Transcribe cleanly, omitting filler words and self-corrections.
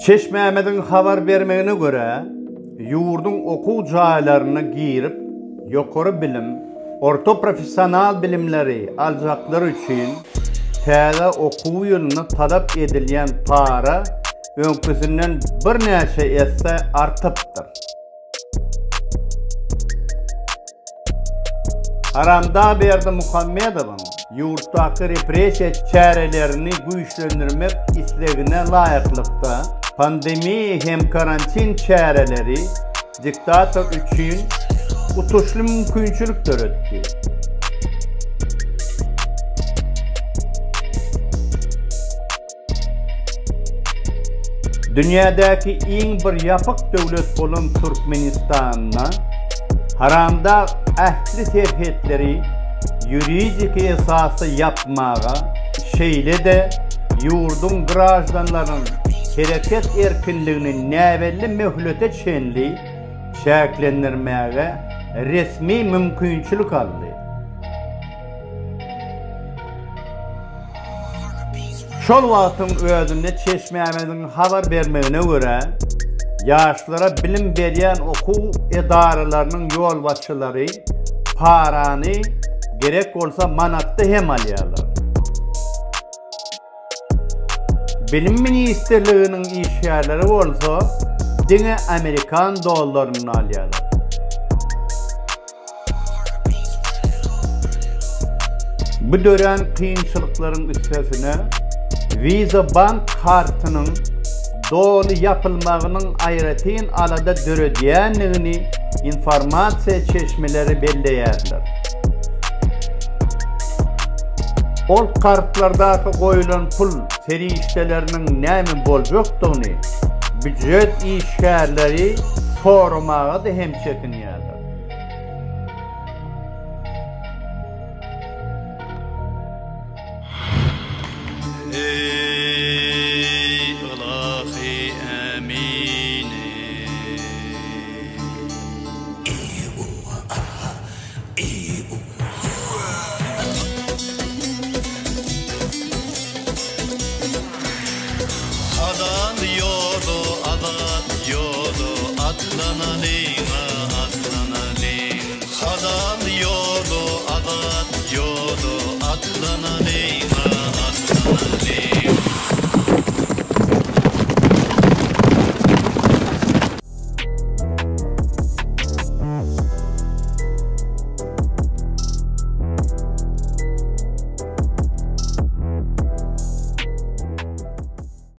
Çeşme'medin haber vermegine göre, yurdun okuw jaýlaryna girip, ýokary bilim, orta professional bilimleri aljaklar üçin täze okuw ýylyny talap edilýän para öňküsinden bir näçe esse artypdyr. Haramda Berdi Muhammedowyň ýurtdaky repressiýa çärelerini güýçlendirmek islegine laýyklykda pandemiýa hem karantin çäreleri diktator üçin utuşly mümkinçilik töretdi. Dünyadaki iň bir ýapyk döwlet bolan Türkmenistanyna haramda ähli serhetleri ýuridik esasy yapmaga, şeýle de ýurdun grajdanlarynyň hereket erkinligini näwelli möhlete çenli şäklendirmäge resmi mümkinçilik aldy. Şol wagtyň özünde Çeşme'medin habar bermegine göre, ýaşlara bilim berýän okuw edaralarynyň ýolbaşçylary parany gerek bolsa manatda hem alýarlar. Bilim ministerliginiň işgärleri bolsa diňe Amerikan dollaryny alýarlar. Bu dören kynçylyklaryň üstesine Visa bank kartynyň dolu yapılmagynyň aýratyn alada döredýänligini informasiýa çeşmeleri belleýärler. Ol kartlardaky goýulan pul serişdeleriniň näme boljakdygyny büdjet işgärleri sormaga da hem çekinýärler. Adam